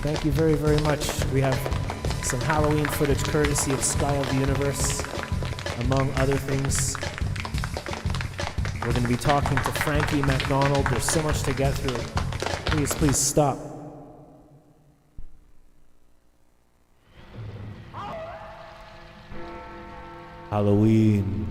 Thank you very, very much. We have some Halloween footage courtesy of Sky of the Universe, among other things. We're going to be talking to Frankie MacDonald. There's so much to get through. Please stop. Halloween.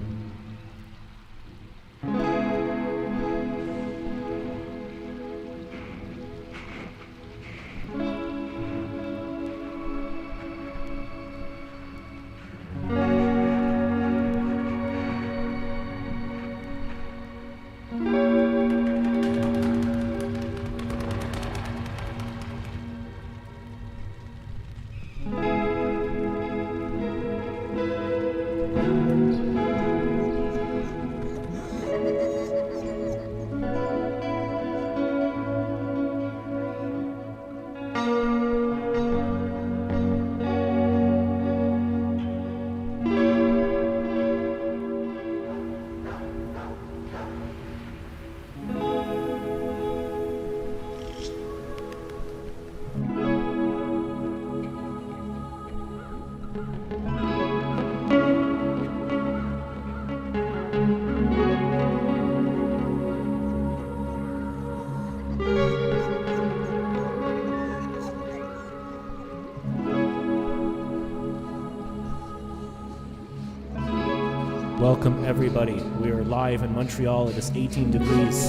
Welcome everybody. We are live in Montreal. It is 18 degrees.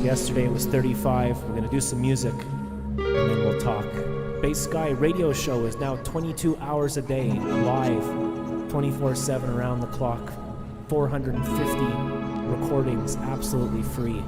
Yesterday it was 35. We're going to do some music and then we'll talk. Bass Sky radio show is now 22 hours a day, live, 24/7 around the clock. 450 recordings, absolutely free.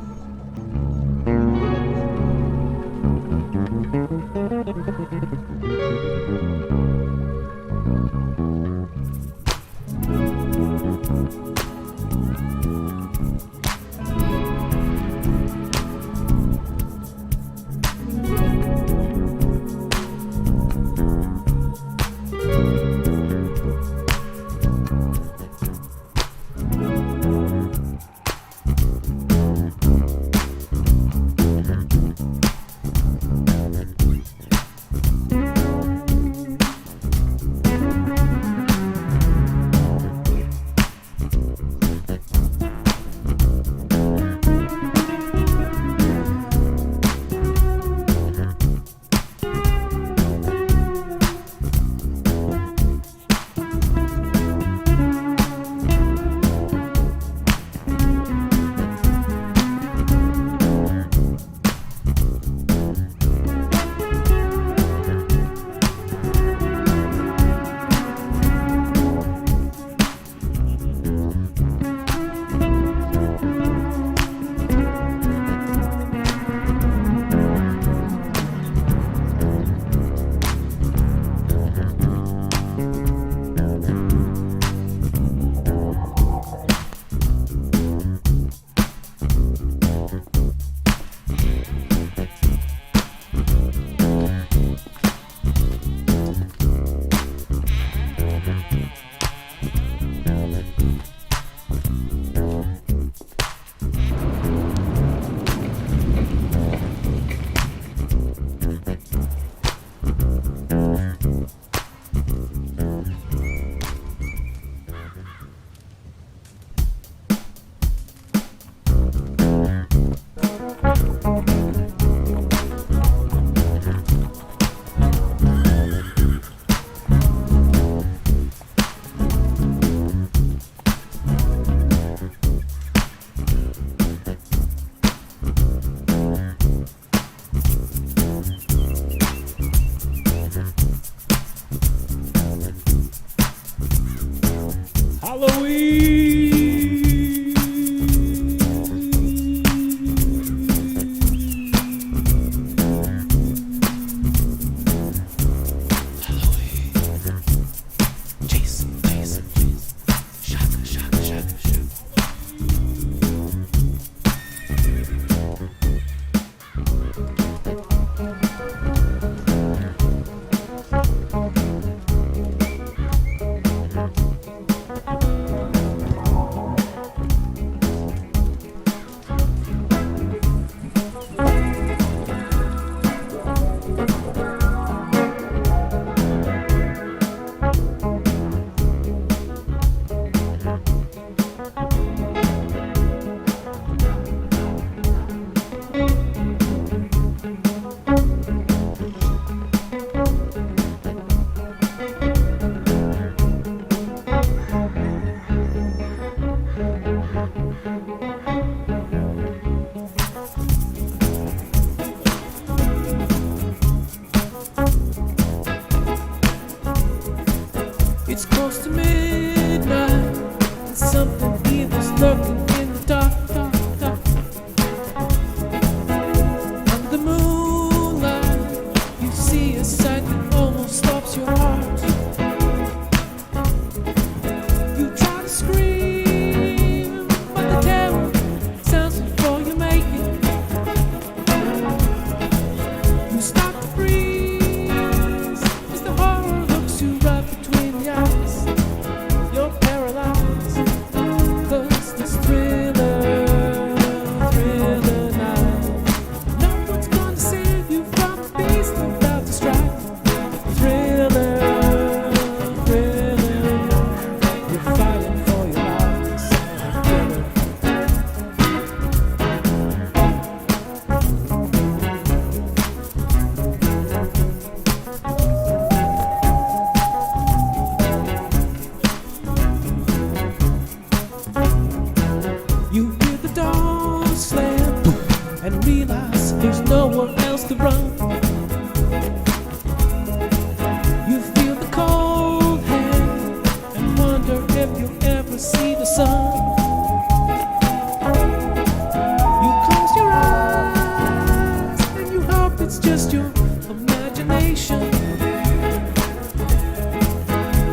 sensation.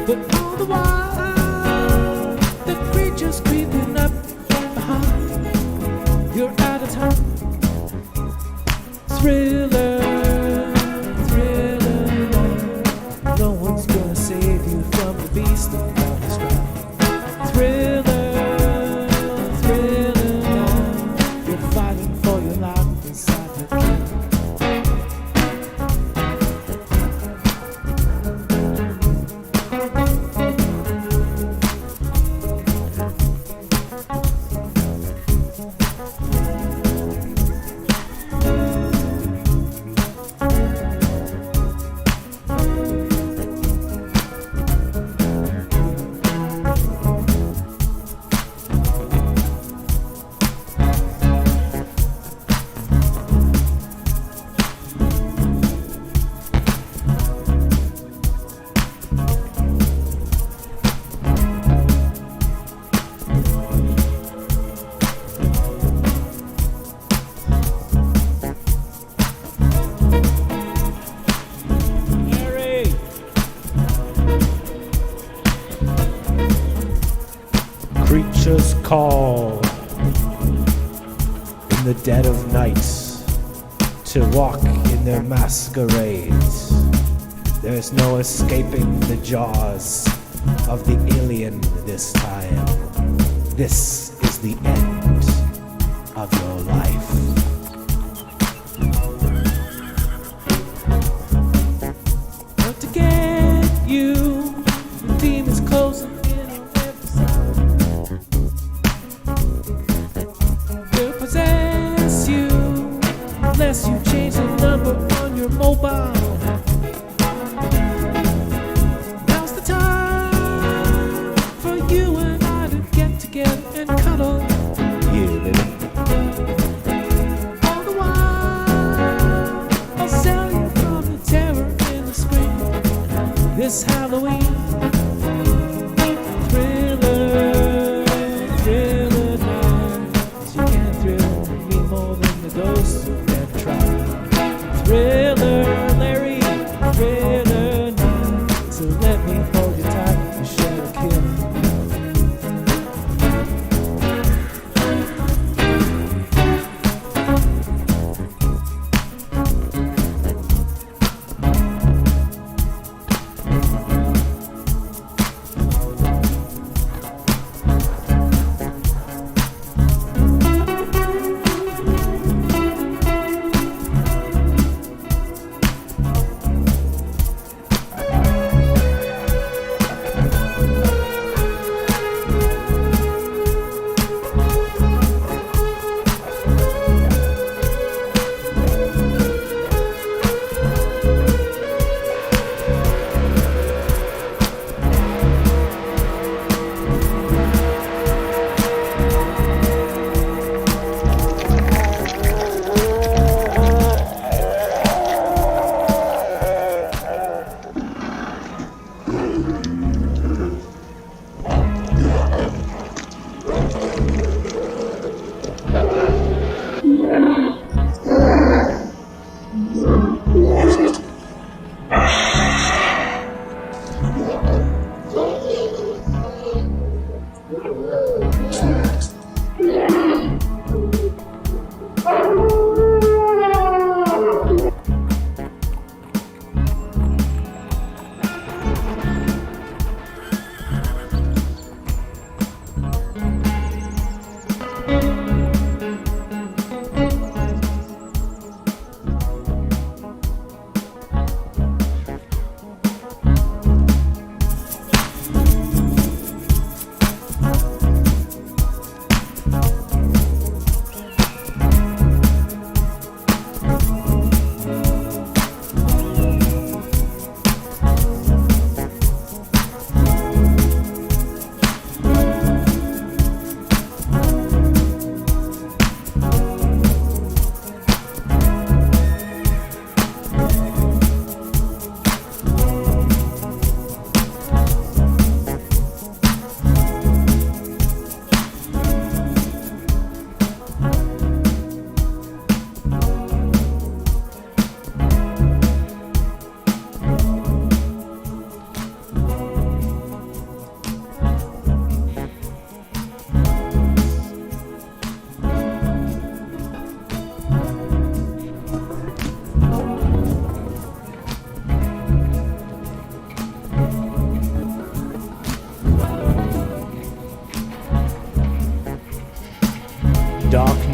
But all the while, the creature's creeping up behind. You're out of time. Thriller, thriller. No one's gonna save you from the beast on the stride. Thriller, thriller. You're fighting for your life inside the cage. Creatures call in the dead of night to walk in their masquerades. There's no escaping the jaws of the alien this time. This is the end of your life. Out to get you, the theme is closing. Unless you change the number on your mobile. Now's the time for you and I to get together and cuddle. Yeah, baby. All the while, I'll sell you from the terror in the spring. This Halloween. Thriller, thriller night. 'Cause you can't thrill me more than the ghost. Thriller, Larry, thriller night. So let me hold you tight and shed a kill.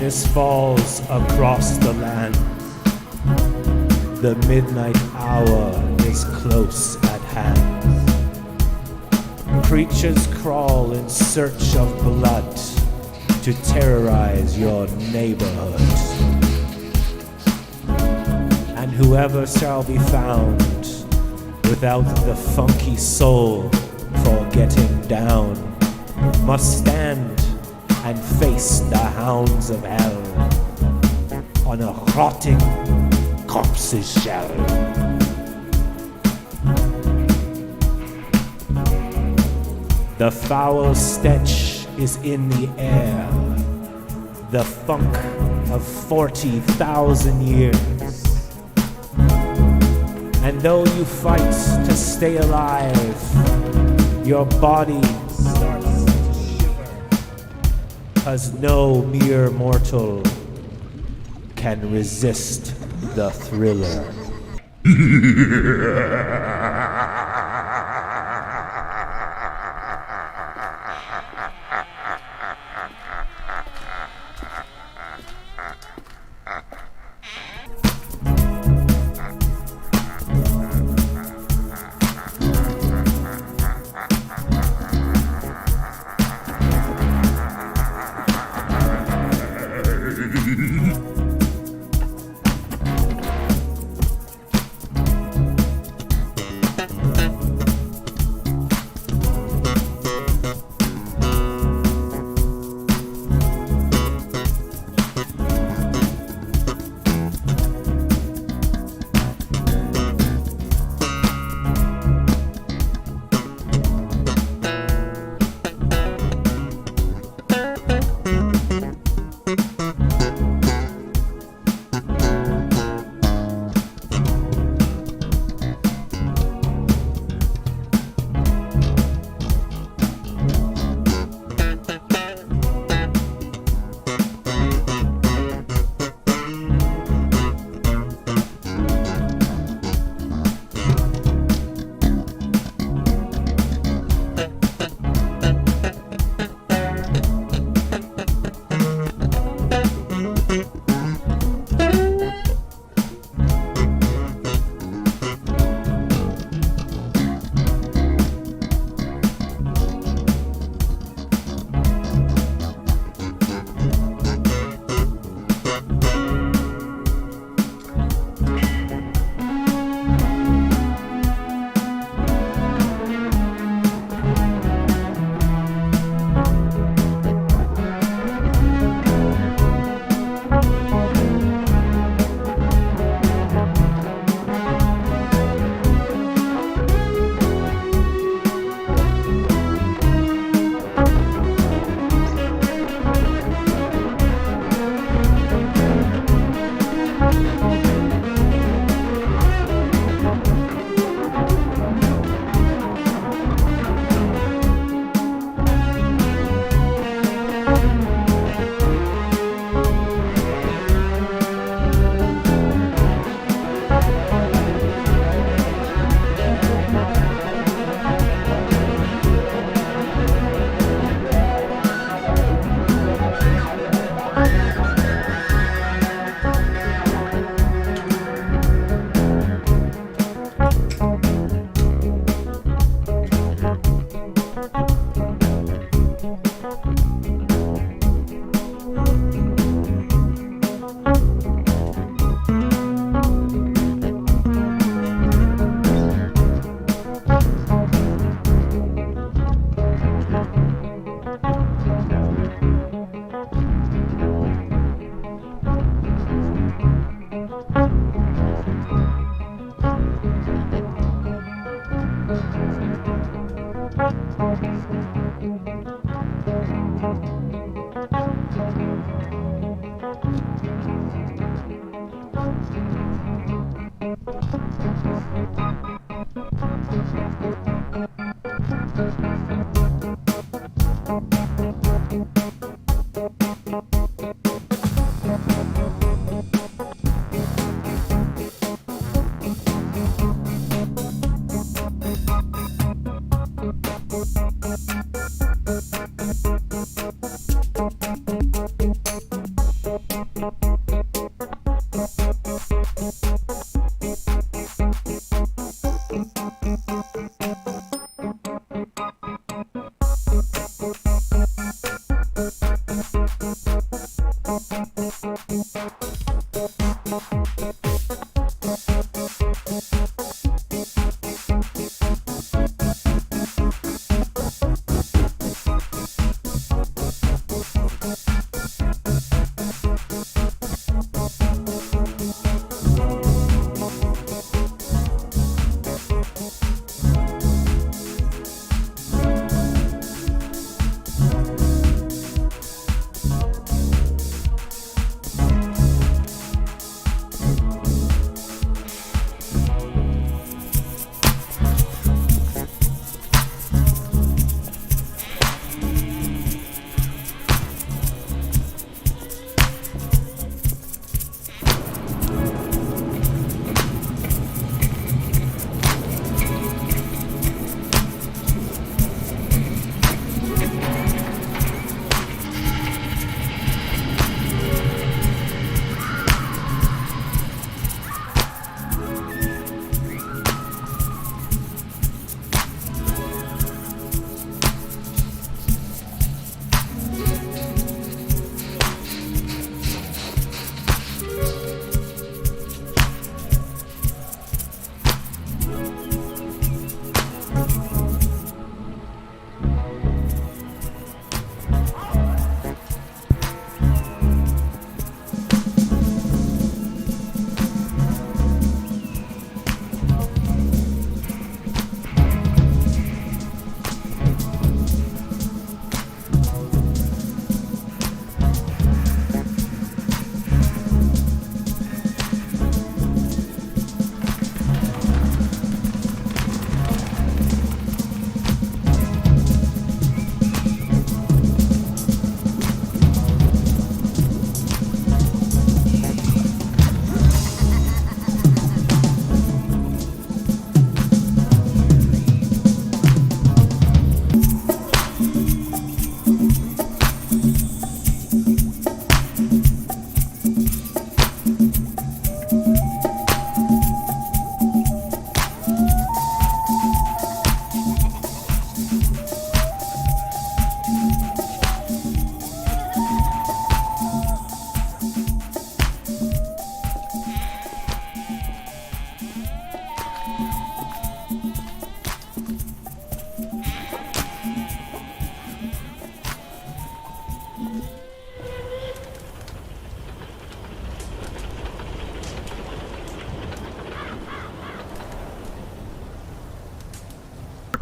darkness falls across the land. The midnight hour is close at hand. Creatures crawl in search of blood to terrorize your neighborhood. And whoever shall be found without the funky soul for getting down must stand and face the hounds of hell on a rotting corpse's shell. The foul stench is in the air, the funk of 40,000 years. And though you fight to stay alive, your body starts to shiver, 'cause no mere mortal can resist the thriller.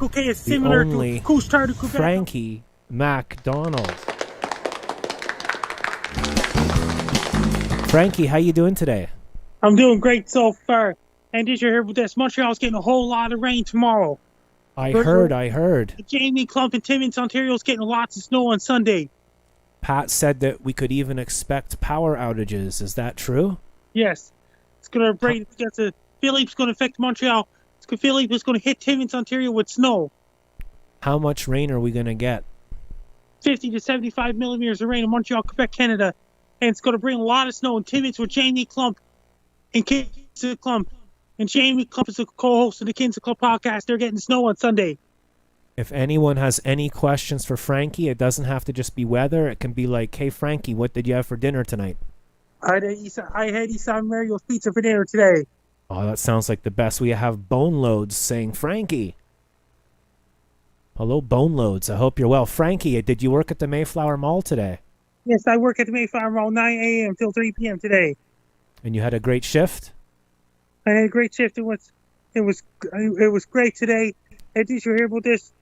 Okay, is similar only to co-star to Quebec. Frankie MacDonald. Frankie, how you doing today? I'm doing great so far. And did you hear about this? Montreal's getting a whole lot of rain tomorrow. I heard. Jamie Clump and Timmins, Ontario's getting lots of snow on Sunday. Pat said that we could even expect power outages. Is that true? Yes. It's going to break. Philippe's going to affect Montreal. Philippe is going to hit Timmins, Ontario with snow. How much rain are we going to get? 50 to 75 millimeters of rain in Montreal, Quebec, Canada. And it's going to bring a lot of snow in Timmins with Jamie Clump and Kinsa Clump. And Jamie Clump is a co-host of the Kinsa Clump podcast. They're getting snow on Sunday. If anyone has any questions for Frankie, it doesn't have to just be weather. It can be like, hey, Frankie, what did you have for dinner tonight? I had San Mario's pizza for dinner today. Oh, that sounds like the best. We have Bone Loads saying, Frankie. Hello, Bone Loads. I hope you're well. Frankie, did you work at the Mayflower Mall today? Yes, I work at the Mayflower Mall 9 a.m. till 3 p.m. today. And you had a great shift? I had a great shift. It was great today. Did you hear about this?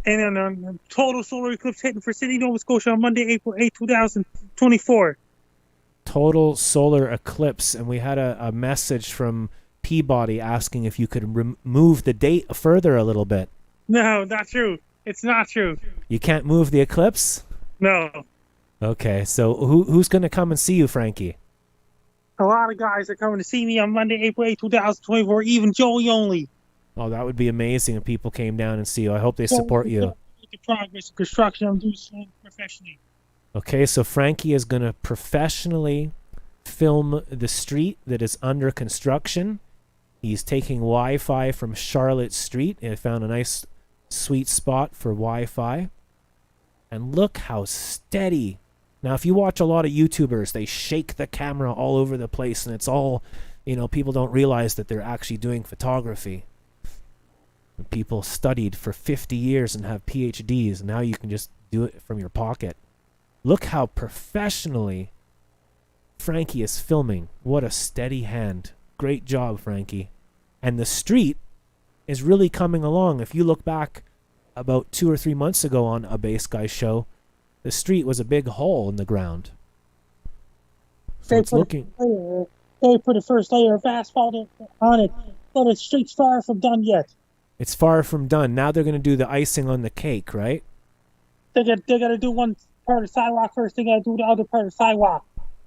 And then total solar eclipse hitting for Sydney, Nova Scotia on Monday, April 8, 2024. Total solar eclipse. And we had a message from Peabody asking if you could move the date further a little bit. No, not true. It's not true. You can't move the eclipse? No. Okay, so who's going to come and see you, Frankie? A lot of guys are coming to see me on Monday, April 8, 2024, even Joey only. Oh, that would be amazing if people came down and see you. I hope they support you. The progress of construction I'm doing professionally. Okay, so Frankie is going to professionally film the street that is under construction He's taking Wi-Fi from Charlotte Street and found a nice sweet spot for Wi-Fi. And look how steady. Now, if you watch a lot of YouTubers, they shake the camera all over the place, and it's all, people don't realize that they're actually doing photography. People studied for 50 years and have PhDs, and now you can just do it from your pocket. Look how professionally Frankie is filming. What a steady hand. Great job, Frankie. And the street is really coming along. If you look back about 2 or 3 months ago on a Bass Guy show, the street was a big hole in the ground. So They it's looking... They put the first layer of asphalt on it, but the street's far from done yet. It's far from done. Now they're going to do the icing on the cake, right? They got to do one part of the sidewalk first. They got to do the other part of the sidewalk.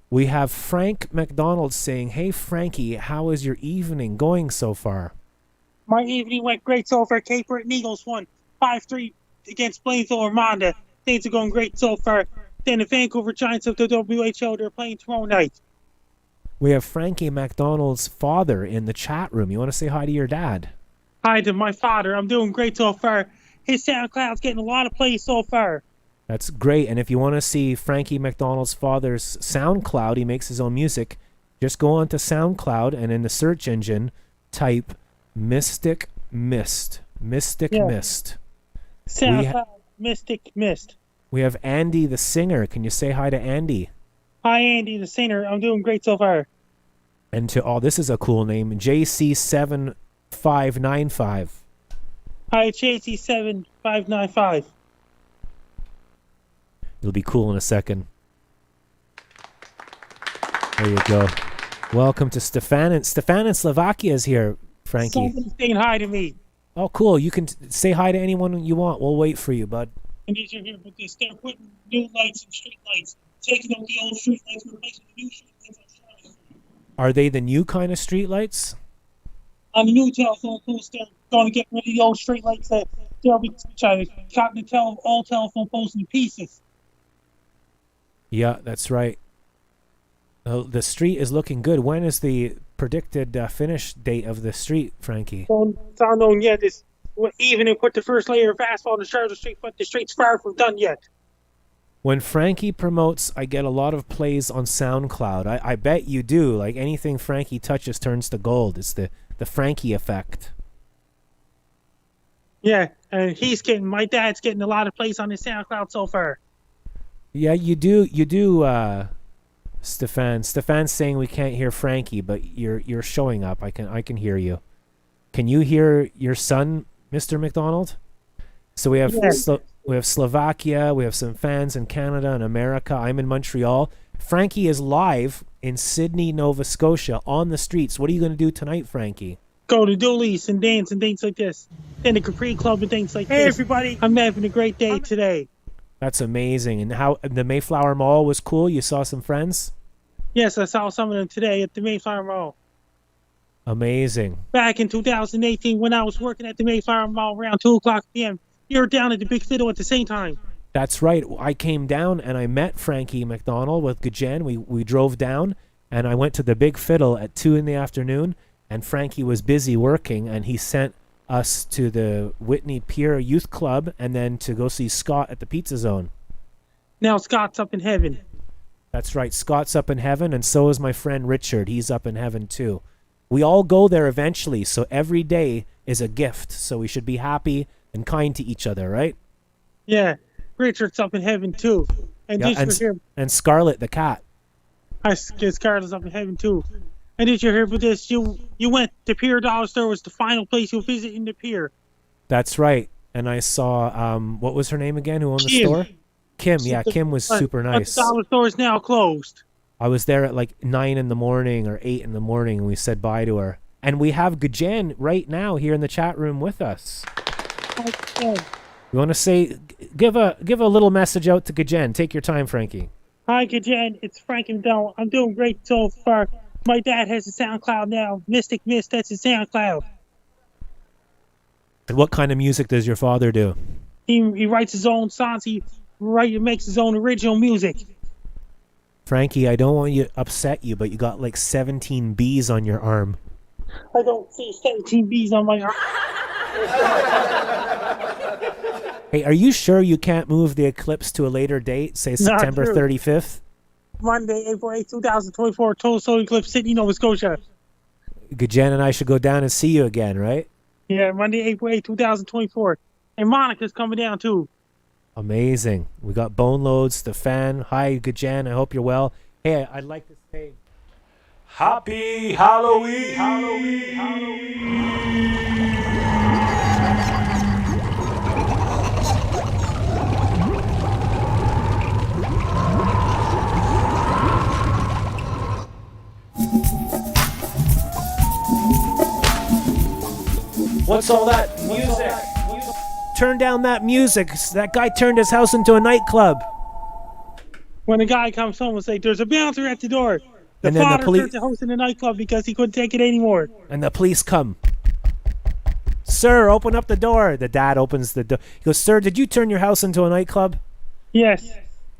We have Frank MacDonald saying, "Hey, Frankie, how is your evening going so far?" My evening went great so far. Cape Breton Eagles won 5-3 against Blainville Armada. Things are going great so far. Then the Vancouver Giants of the WHL, they're playing tomorrow night. We have Frankie MacDonald's father in the chat room. You want to say hi to your dad? Hi to my father. I'm doing great so far. His SoundCloud's getting a lot of plays so far. That's great. And if you want to see Frankie MacDonald's father's SoundCloud, he makes his own music, just go on to SoundCloud and in the search engine, type Mystic Mist. Mystic Mist. SoundCloud, Mystic Mist. We have Andy the singer. Can you say hi to Andy? Hi, Andy the singer. I'm doing great so far. And this is a cool name, JC7595. Hi, JC7595. It'll be cool in a second. There you go. Welcome to Stefan. Stefan in Slovakia is here, Frankie. Somebody's saying hi to me. Oh, cool. You can say hi to anyone you want. We'll wait for you, bud. And these are here with this. They're putting new lights and street lights. Taking out the old street lights and replacing the new street lights on Charlotte Street. Are they the new kind of street lights? On the new telephone posts, they're going to get rid of the old street lights that they'll be cutting all telephone posts into pieces. Yeah, that's right. The street is looking good. When is the predicted finish date of the street, Frankie? Well, it's unknown yet. Even if put the first layer of asphalt on Charlotte Street, but the street's far from done yet. When Frankie promotes, I get a lot of plays on SoundCloud. I bet you do. Like anything Frankie touches turns to gold. It's the Frankie effect. Yeah, and my dad's getting a lot of plays on his SoundCloud so far. Yeah, you do, Stefan. Stefan's saying we can't hear Frankie, but you're showing up. I can hear you. Can you hear your son, Mr. MacDonald? So we have we have Slovakia. We have some fans in Canada and America. I'm in Montreal. Frankie is live in Sydney, Nova Scotia, on the streets. What are you going to do tonight, Frankie? Go to Dooley's and dance and things like this. Then the Capri Club and things like this. Hey, everybody. I'm having a great day today. That's amazing. And how the Mayflower Mall was cool? You saw some friends? Yes, I saw some of them today at the Mayflower Mall. Amazing. Back in 2018 when I was working at the Mayflower Mall around 2 o'clock p.m. You were down at the Big Fiddle at the same time. That's right. I came down and I met Frankie MacDonald with Gajen. We drove down and I went to the Big Fiddle at 2 in the afternoon and Frankie was busy working and he sent us to the Whitney Pier Youth Club and then to go see Scott at the Pizza Zone. Now Scott's up in heaven. That's right. Scott's up in heaven and so is my friend Richard. He's up in heaven too. We all go there eventually, so every day is a gift. So we should be happy and kind to each other, right? Yeah. Richard's up in heaven too. And and Scarlet the cat. Scarlet's up in heaven too. And did you hear about this? You went to Pier Dollar Store was the final place you'll visit in the pier. That's right. And I saw what was her name again? Who owned the store? Kim. Yeah, Kim was super nice. The dollar store is now closed. I was there at like 9 in the morning or 8 in the morning, and we said bye to her. And we have Gajen right now here in the chat room with us. Okay. You want to say, give a little message out to Gajen. Take your time, Frankie. Hi, Gajen. It's Frankie MacDonald. I'm doing great so far. My dad has a SoundCloud now. Mystic Mist, that's his SoundCloud. And what kind of music does your father do? He writes his own songs. He makes his own original music. Frankie, I don't want to upset you, but you got like 17 bees on your arm. I don't see 17 bees on my arm. Hey, are you sure you can't move the eclipse to a later date, say September 35th? Monday, April 8, 2024, total solar eclipse, Sydney, Nova Scotia. Jen and I should go down and see you again, right? Yeah, Monday, April 8, 2024. And Monica's coming down, too. Amazing. We got Bone Loads, the fan. Hi, Jen. I hope you're well. Hey, I'd like to say Happy Halloween! Halloween! Halloween! What's all that music? Turn down that music. That guy turned his house into a nightclub. When a guy comes home and says, there's a bouncer at the door. The father turned the house into a nightclub because he couldn't take it anymore. And the police come. Sir, open up the door. The dad opens the door. He goes, sir, did you turn your house into a nightclub? Yes.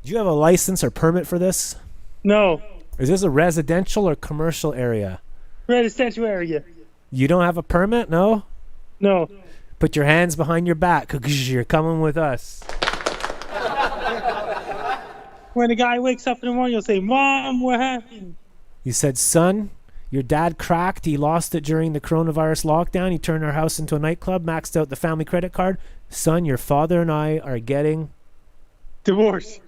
Do you have a license or permit for this? No. Is this a residential or commercial area? Residential area. You don't have a permit? No? No. Put your hands behind your back because you're coming with us. When a guy wakes up in the morning, he'll say, Mom, what happened? You said, son, your dad cracked. He lost it during the coronavirus lockdown. He turned our house into a nightclub, maxed out the family credit card. Son, your father and I are getting... divorce.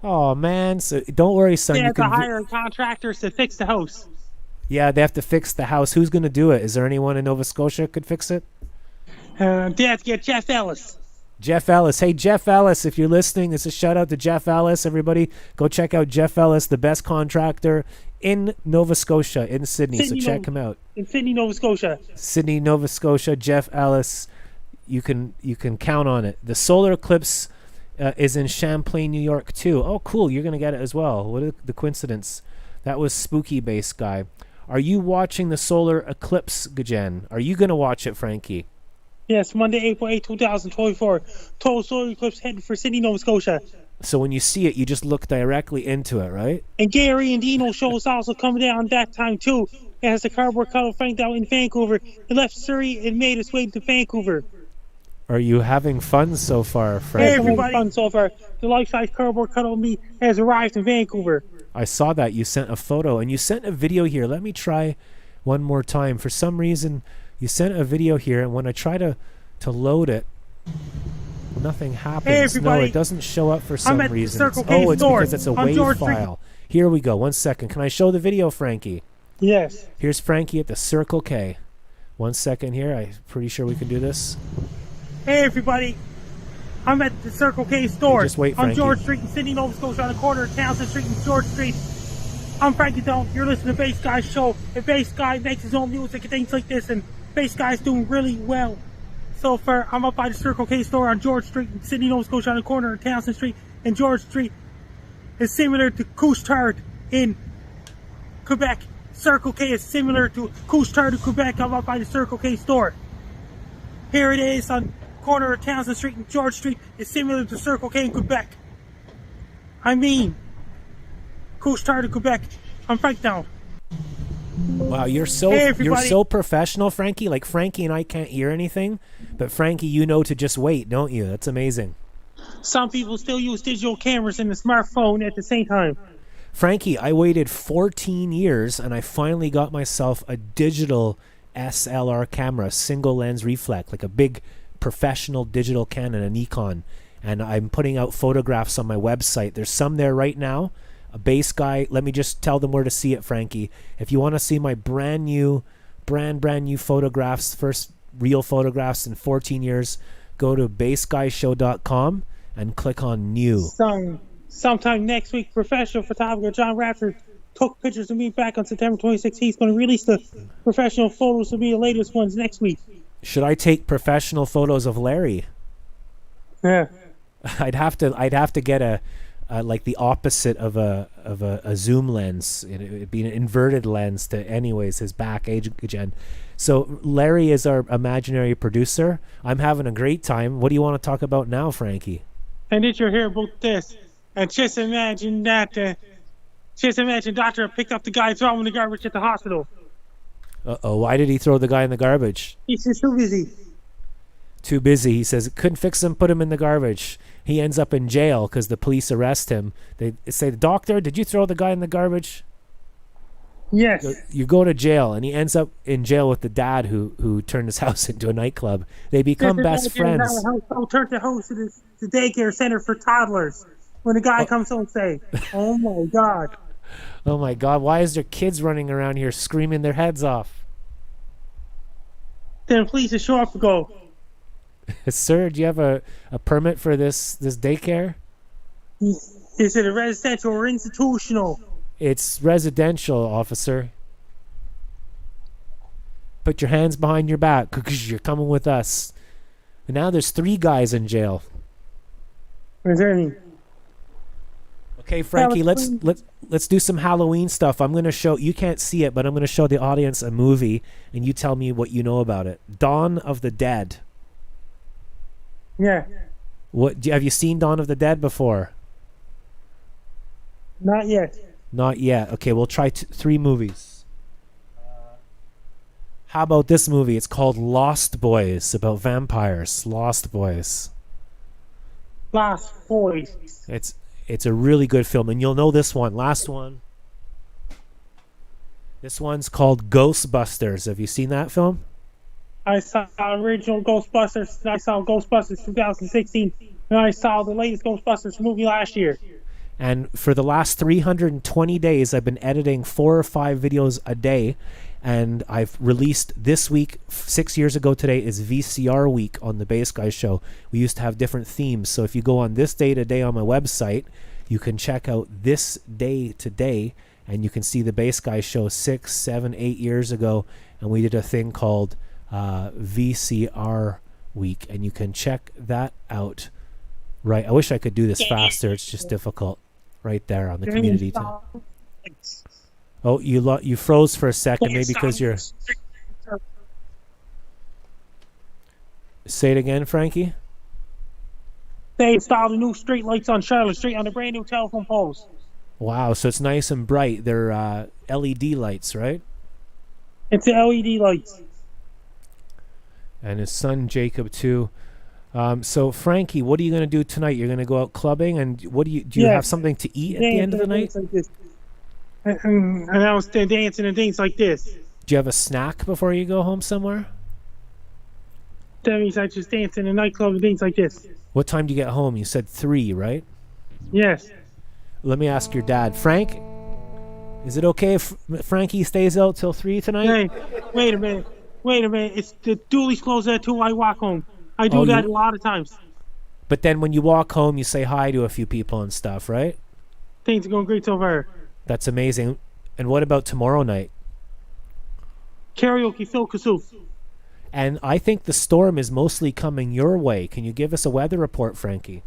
Oh, man. So don't worry, son. They you have to can hire contractors to fix the house. Yeah, they have to fix the house. Who's going to do it? Is there anyone in Nova Scotia could fix it? They have to get Jeff Ellis. Jeff Ellis. Hey, Jeff Ellis, if you're listening, this is a shout out to Jeff Ellis. Everybody, go check out Jeff Ellis, the best contractor in Nova Scotia, in Sydney. So check him out. In Sydney, Nova Scotia. Sydney, Nova Scotia, Jeff Ellis. You can count on it. The solar eclipse is in Champlain, New York, too. Oh, cool. You're going to get it as well. What the coincidence. That was Spooky Bass Guy. Are you watching the solar eclipse, Gajen? Are you going to watch it, Frankie? Yes, Monday, April 8, 2024. Total solar eclipse heading for Sydney, Nova Scotia. So when you see it, you just look directly into it, right? And Gary and Dino shows also coming down that time, too. It has the cardboard cutout Frank down in Vancouver. It left Surrey and made its way to Vancouver. Are you having fun so far, Frank? Hey, everybody. Fun so far. The life-size cardboard cutout of me has arrived in Vancouver. I saw that. You sent a photo, and you sent a video here. Let me try one more time. For some reason, you sent a video here, and when I try to load it, nothing happens. Hey, everybody. No, it doesn't show up for some reason. Circle K it's store because it's a WAV file. Here we go. 1 second. Can I show the video, Frankie? Yes. Here's Frankie at the Circle K. 1 second here. I'm pretty sure we can do this. Hey, everybody. I'm at the Circle K store. Hey, just wait, Frankie. On George Street in Sydney, Nova Scotia, on the corner of Townsend Street and George Street. I'm Frankie MacDonald. You're listening to Bass Guy's show. And Bass Guy makes his own music and things like this. And Bass Guy's doing really well. So far, I'm up by the Circle K store on George Street in Sydney, Nova Scotia, on the corner of Townsend Street and George Street. Is similar to Couche-Tard in Quebec. Circle K is similar to Couche-Tard in Quebec. I'm up by the Circle K store. Here it is on corner of Townsend Street and George Street is similar to Circle K in Quebec. I mean, Couche-Tard in Quebec. I'm Frank now. Wow, you're so professional, Frankie. Like Frankie and I can't hear anything, but Frankie, you know to just wait, don't you? That's amazing. Some people still use digital cameras and the smartphone at the same time. Frankie, I waited 14 years and I finally got myself a digital SLR camera, single lens reflex, like a big professional digital Canon, a Nikon, and I'm putting out photographs on my website. There's some there right now. A Bass Guy, let me just tell them where to see it, Frankie. If you want to see my brand new photographs, first real photographs in 14 years, go to bassguyshow.com and click on new. Sometime next week, professional photographer John Radford took pictures of me back on September 26th. He's going to release the professional photos of me, the latest ones, next week. Should I take professional photos of Larry? Yeah. I'd have to get a like the opposite of a zoom lens. It'd be an inverted lens to anyways his back again. So Larry is our imaginary producer. I'm having a great time. What do you want to talk about now, Frankie? And did you hear about this? And just imagine that Just imagine doctor picked up the guy, throw him in the garbage at the hospital. Uh-oh, why did he throw the guy in the garbage? He's just too busy. Too busy. He says, couldn't fix him, put him in the garbage. He ends up in jail because the police arrest him. They say, doctor, did you throw the guy in the garbage? Yes. You go to jail, and he ends up in jail with the dad who turned his house into a nightclub. They become best friends. I'll turn the host of the daycare center for toddlers. When the guy comes home and say, oh my God. Oh my God, why is there kids running around here screaming their heads off? Then the police will show up and go, Sir, do you have a permit for this daycare? is it a residential or institutional? It's residential, officer. Put your hands behind your back because you're coming with us. And now there's 3 guys in jail. What does that mean? Okay, Frankie, let's do some Halloween stuff. I'm going to show, you can't see it, but I'm going to show the audience a movie, and you tell me what you know about it. Dawn of the Dead. Yeah. Have you seen Dawn of the Dead before? Not yet. Not yet. Okay, we'll try 3 movies. How about this movie? It's called Lost Boys, about vampires. Lost Boys. Lost Boys. It's a really good film, and you'll know this one. Last one. This one's called Ghostbusters. Have you seen that film? I saw original Ghostbusters, and I saw Ghostbusters 2016, and I saw the latest Ghostbusters movie last year. And for the last 320 days, I've been editing 4 or 5 videos a day, and I've released this week, 6 years ago today, is VCR week on the Bass Guy Show. We used to have different themes, so if you go on this day today on my website, you can check out this day today, and you can see the Bass Guy Show 6, 7, 8 years ago, and we did a thing called VCR week, and you can check that out. Right, I wish I could do this faster. It's just difficult. Right there on the community tab. Oh, you froze for a second, maybe because you're. Say it again, Frankie. They installed the new street lights on Charlotte Street on the brand new telephone poles. Wow, so it's nice and bright. They're LED lights, right? It's the LED lights. And his son Jacob too. So Frankie, what are you going to do tonight? You're going to go out clubbing, and what do you have something to eat at the end of the night? Like this. And I was dancing and things like this. Do you have a snack before you go home somewhere? That means I just dance in a nightclub and things like this. What time do you get home? You said 3, right? Yes. Let me ask your dad. Frank, is it okay if Frankie stays out till 3 tonight? Hey, wait a minute. It's the Dooley's closed at 2. I walk home. I do that a lot of times. But then when you walk home, you say hi to a few people and stuff, right? Things are going great so far. That's amazing. And what about tomorrow night? Karaoke, Phil Kasoof. And I think the storm is mostly coming your way. Can you give us a weather report, Frankie?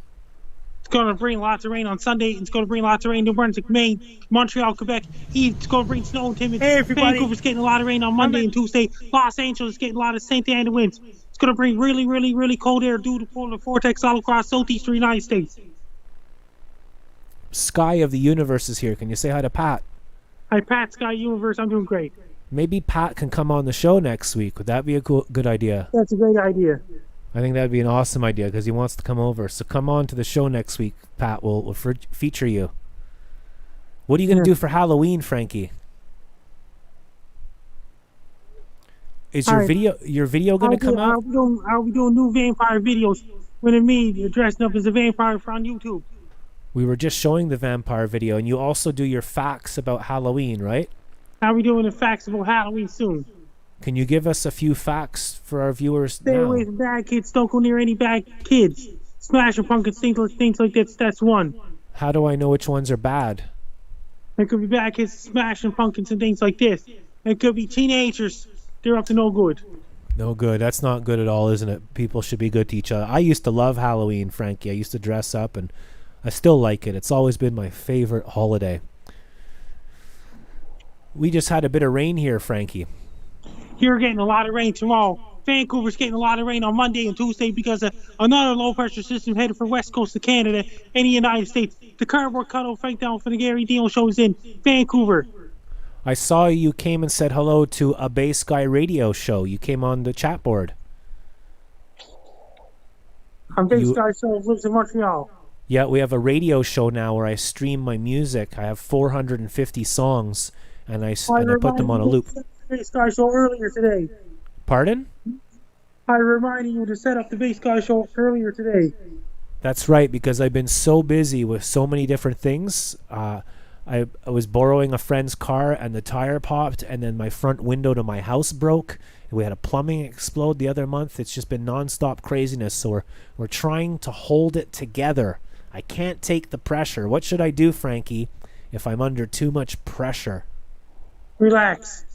It's going to bring lots of rain on Sunday. It's going to bring lots of rain in New Brunswick, Maine, Montreal, Quebec. It's going to bring snow and Timmins. Hey, everybody. Vancouver's getting a lot of rain on Monday and Tuesday. Los Angeles is getting a lot of St. Anne winds. It's going to bring really, really, really cold air due to polar vortex all across southeastern United States. Sky of the Universe is here. Can you say hi to Pat? Hi, Pat, Sky Universe. I'm doing great. Maybe Pat can come on the show next week. Would that be a good idea? That's a great idea. I think that would be an awesome idea because he wants to come over. So come on to the show next week, Pat. We'll feature you. What are you going to do for Halloween, Frankie? Is your video going to come out? I'll be doing new vampire videos with me dressing up as a vampire on YouTube. We were just showing the vampire video, and you also do your facts about Halloween, right? I'll be doing the facts about Halloween soon. Can you give us a few facts for our viewers Stay now? away from bad kids. Don't go near any bad kids. Smashing pumpkins, things like that. That's one. How do I know which ones are bad? There could be bad kids smashing pumpkins and things like this. It could be teenagers. They're up to no good. No good. That's not good at all, isn't it? People should be good to each other. I used to love Halloween, Frankie. I used to dress up, and I still like it. It's always been my favorite holiday. We just had a bit of rain here, Frankie. You're getting a lot of rain tomorrow. Vancouver's getting a lot of rain on Monday and Tuesday because of another low-pressure system headed for west coast of Canada and the United States. The cardboard cutout Frank down for the Gary Dino show is in Vancouver. I saw you came and said hello to a Bass Guy radio show. You came on the chat board. Bass Guy show lives in Montreal. Yeah, we have a radio show now where I stream my music. I have 450 songs, and I put them on a loop. Bass Guy show earlier today. Pardon? I reminded you to set up the Bass Guy show earlier today. That's right, because I've been so busy with so many different things. I was borrowing a friend's car, and the tire popped, and then my front window to my house broke. We had a plumbing explode the other month. It's just been nonstop craziness, so we're trying to hold it together. I can't take the pressure. What should I do, Frankie, if I'm under too much pressure? Relax.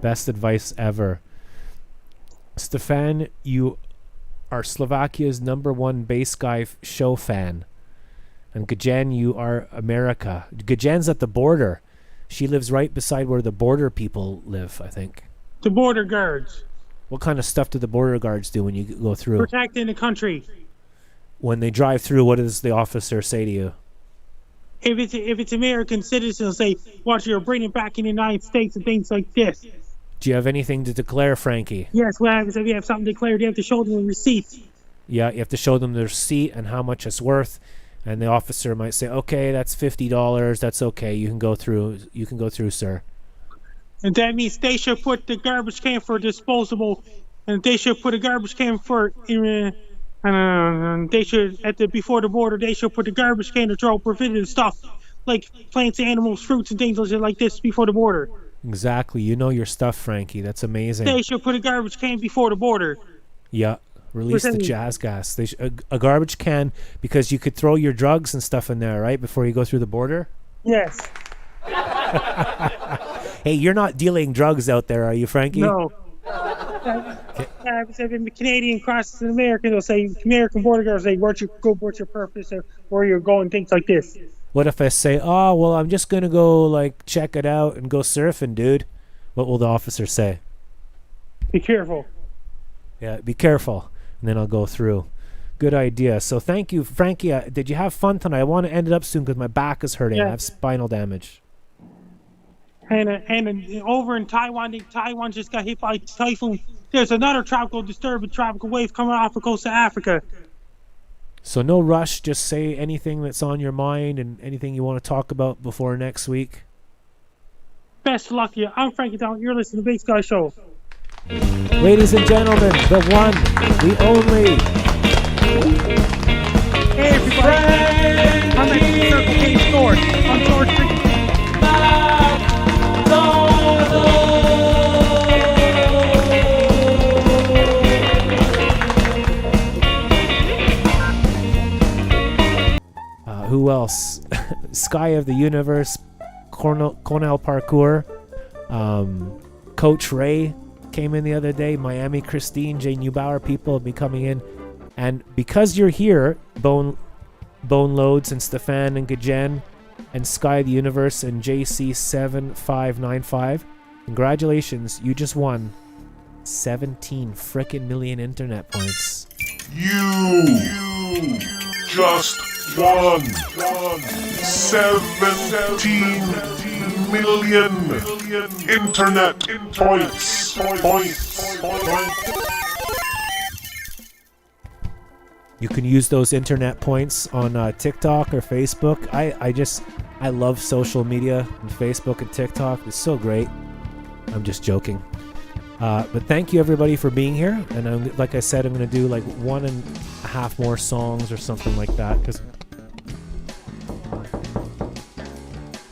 Best advice ever. Stefan, you are Slovakia's #1 Bass Guy show fan. And Gajan, you are America. Gajan's at the border. She lives right beside where the border people live, I think. The border guards. What kind of stuff do the border guards do when you go through? Protecting the country. When they drive through, what does the officer say to you? If it's American citizens, say, "Watch, you're bringing back in the United States," and things like this. Do you have anything to declare, Frankie? Yes, what happens if you have something declared? You have to show them the receipt. Yeah, you have to show them the receipt and how much it's worth. And the officer might say, "Okay, that's $50. That's okay. You can go through. You can go through, sir." And that means they should put the garbage can for disposable, and they should put a garbage can for. They should before the border. They should put the garbage can to throw preventative stuff like plants, animals, fruits, and things like this before the border. Exactly. You know your stuff, Frankie. That's amazing. They should put a garbage can before the border. Yeah. Release the jazz gas. They a garbage can, because you could throw your drugs and stuff in there, right, before you go through the border? Yes. Hey, you're not dealing drugs out there, are you, Frankie? No. If a Canadian crosses an American, they'll say, American border guards say, what's your purpose, or where you're going, things like this. What if I say, "Oh, well, I'm just going to go, like, check it out and go surfing, dude"? What will the officer say? Be careful. Yeah, be careful. And then I'll go through. Good idea. So thank you, Frankie. Did you have fun tonight? I want to end it up soon because my back is hurting. Yeah. I have spinal damage. And over in Taiwan just got hit by typhoon. There's another tropical wave coming off the coast of Africa. So no rush. Just say anything that's on your mind and anything you want to talk about before next week. Best of luck to you. I'm Frankie MacDonald. You're listening to the Bass Guy Show. Ladies and gentlemen, the one, the only. Hey everybody, I'm at the Circle K store on George Street. Who else? Sky of the Universe, Cornell Parkour, Coach Ray came in the other day, Miami Christine, Jay Neubauer, people have been coming in. And because you're here, Bone Loads and Stefan and Gajen and Sky of the Universe and JC7595, congratulations, you just won 17 frickin' million internet points. You just won 17 million internet points. You can use those internet points on TikTok or Facebook. I love social media, and Facebook and TikTok. It's so great. I'm just joking. But thank you everybody for being here. And like I said, I'm going to do like 1.5 more songs or something like that. Because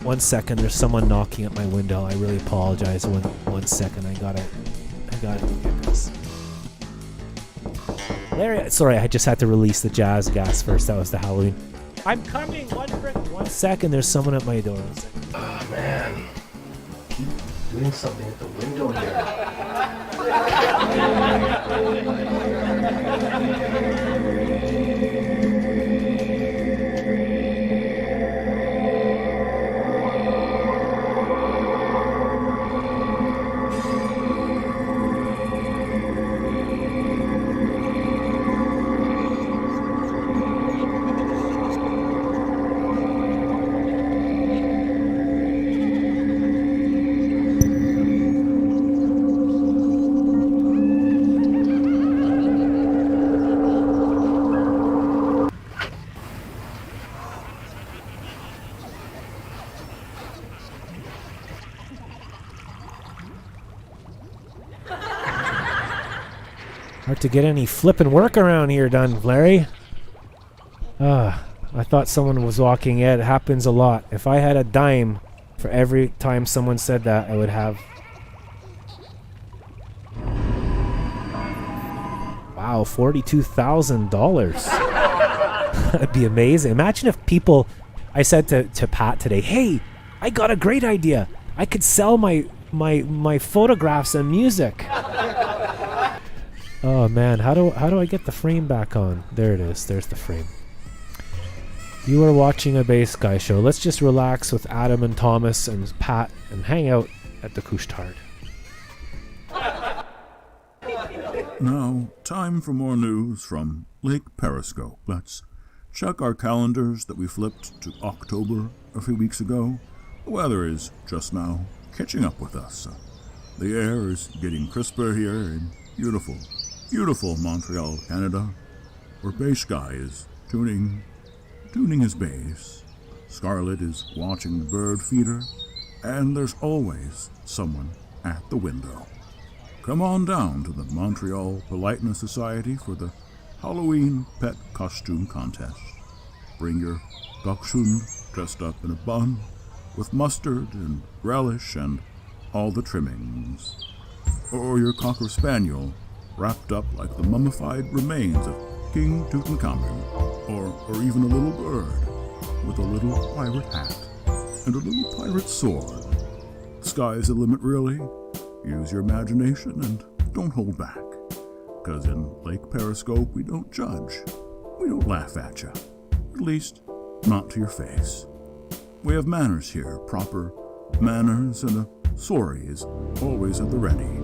1 second, there's someone knocking at my window. I really apologize. One second, I gotta get this. Larry, sorry, I just had to release the jazz gas first. That was the Halloween. I'm coming. 1 second, there's someone at my door. Oh man, keep doing something at the window here. Hard to get any flippin' work around here done, Larry. I thought someone was walking in. It happens a lot. If I had a dime for every time someone said that, I would have... Wow, $42,000. That'd be amazing. Imagine if people... I said to Pat today, hey, I got a great idea. I could sell my photographs and music. Oh man, how do I get the frame back on? There it is. There's the frame. You are watching a Bass Guy show. Let's just relax with Adam and Thomas and Pat and hang out at the Couche-Tard. Now, time for more news from Lake Periscope. Let's check our calendars that we flipped to October a few weeks ago. The weather is just now catching up with us. The air is getting crisper here in beautiful, beautiful Montreal, Canada, where Bass Guy is tuning his bass. Scarlett is watching the bird feeder, and there's always someone at the window. Come on down to the Montreal Politeness Society for the Halloween Pet Costume Contest. Bring your dachshund dressed up in a bun with mustard and relish and all the trimmings. Or your Cocker Spaniel wrapped up like the mummified remains of King Tutankhamun. Or even a little bird with a little pirate hat and a little pirate sword. The sky's the limit, really. Use your imagination and don't hold back. 'Cause in Lake Periscope, we don't judge. We don't laugh at you. At least, not to your face. We have manners here, proper manners, and a sorry is always at the ready.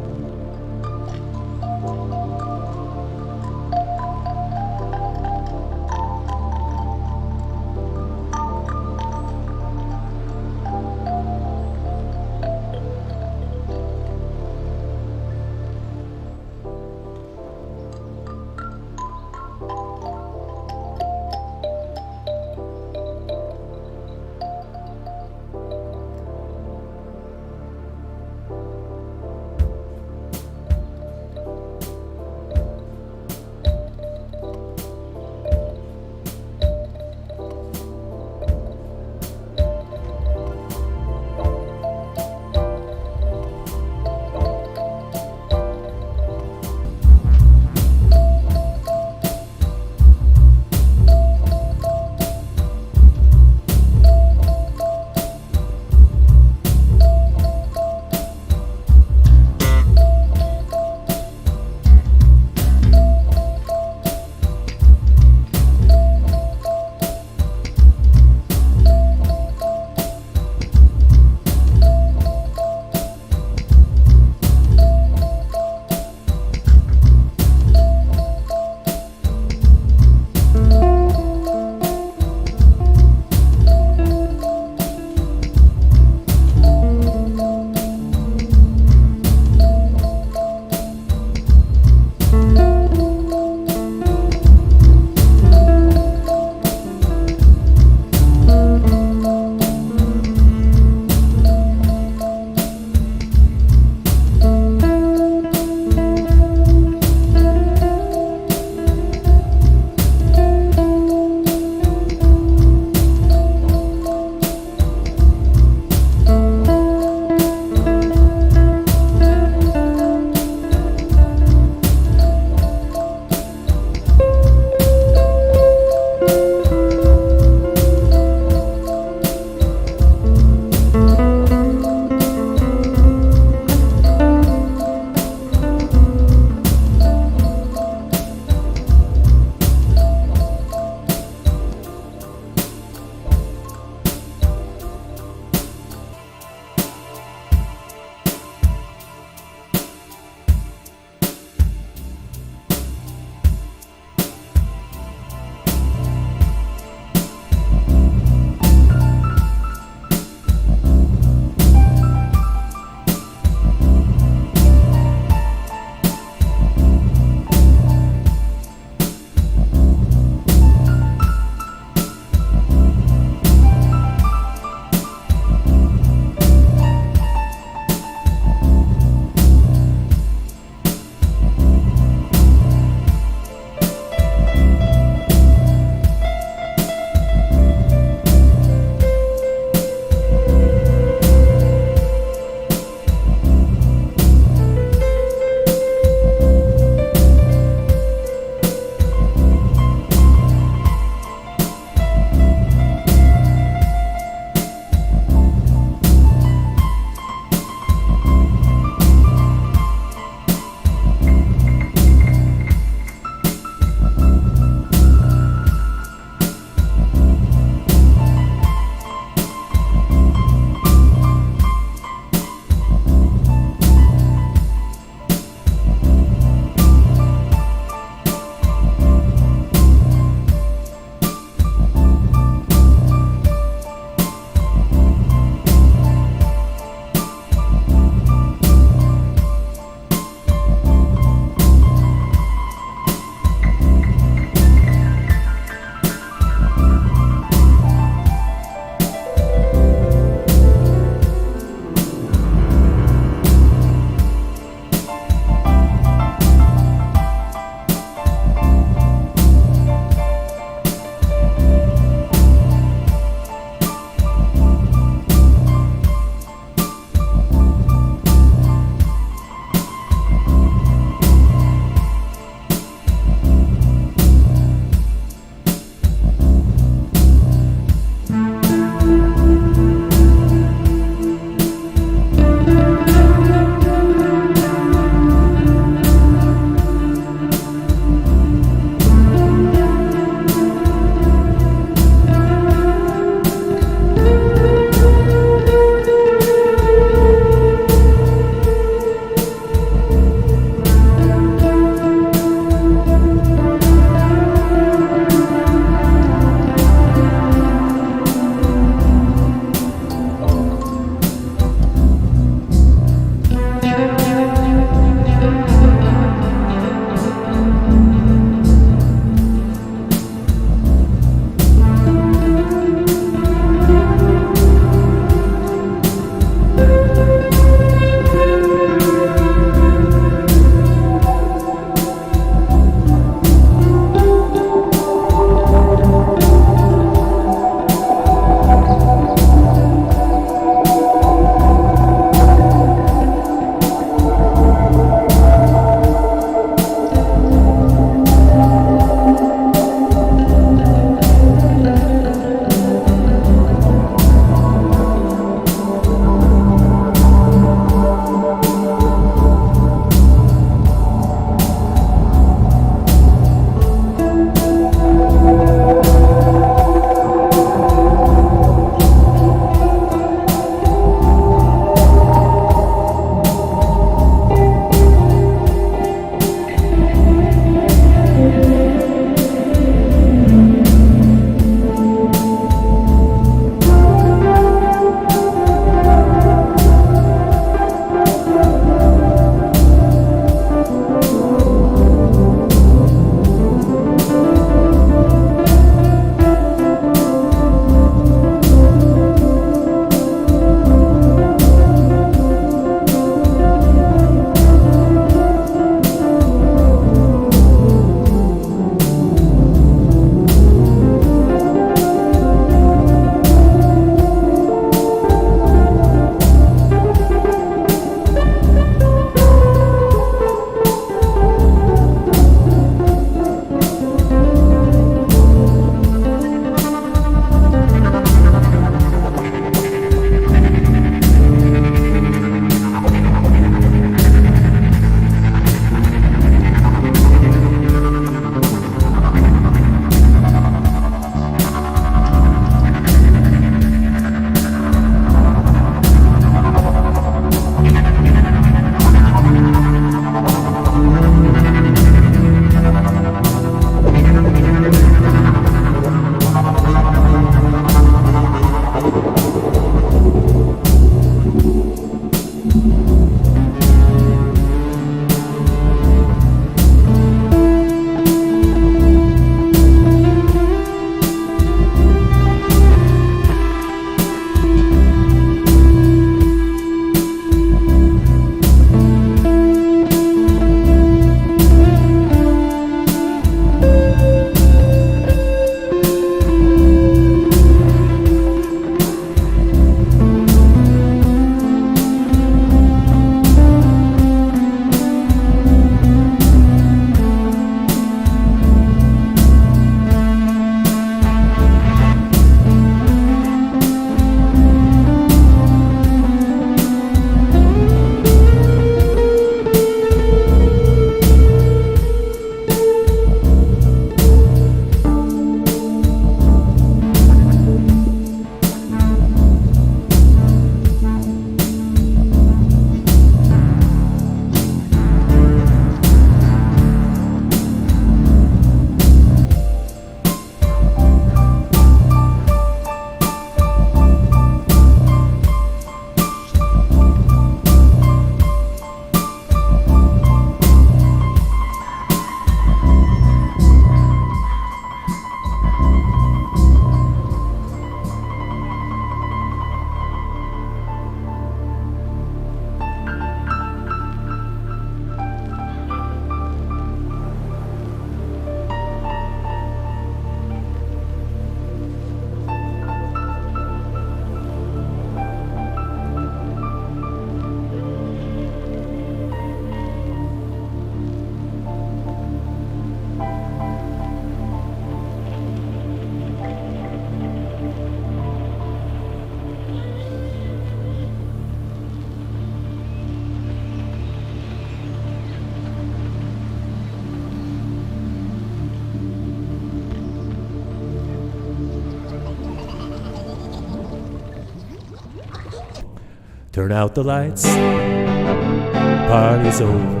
Turn out the lights, the party's over.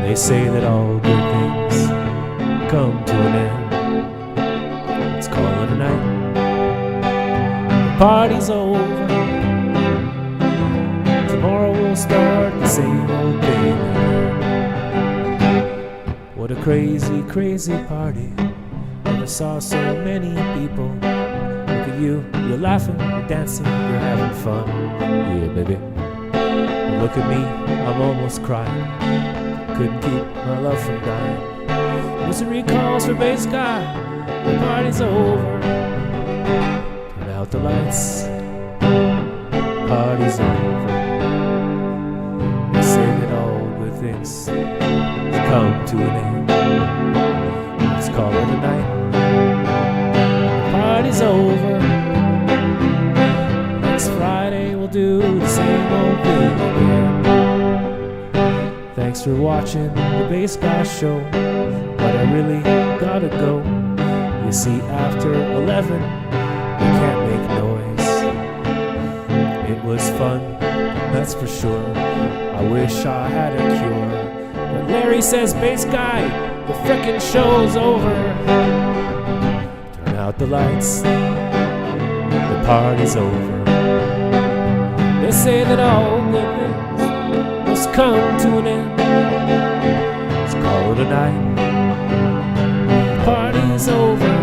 They say that all good things come to an end. Let's call it a night. The party's over. Tomorrow we'll start the same old thing. What a crazy, crazy party. Never saw so many people. Look at you, you're laughing, you're dancing, you're having fun. Yeah, baby. And look at me, I'm almost crying. Couldn't keep my love from dying. Misery calls for bass guy. The party's over. Turn out the lights. Party's over. They say that all good things come to an end. Let's call it a night. Party's over. Next Friday we'll do the same old thing again. Thanks for watching the Bass Guy Show, but I really gotta go. You see, after 11 we can't make noise. It was fun, that's for sure. I wish I had a cure, but Larry says, Bass Guy, the frickin' show's over. Turn out the lights, the party's over. They say that all good things must come to an end. Let's call it a night. The party's over.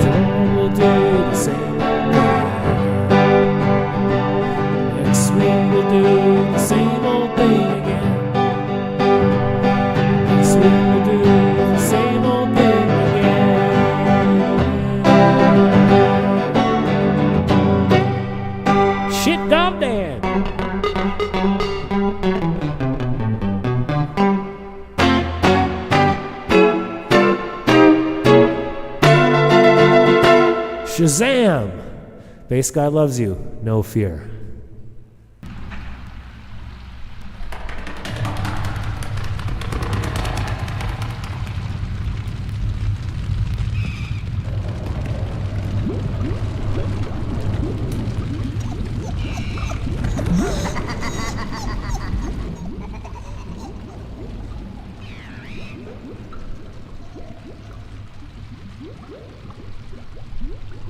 Tomorrow we'll do the same old thing. Next week we'll do the same old thing again. Next week we'll do the same old thing again. Shit dog Dan. Shazam! Bass Guy loves you, no fear.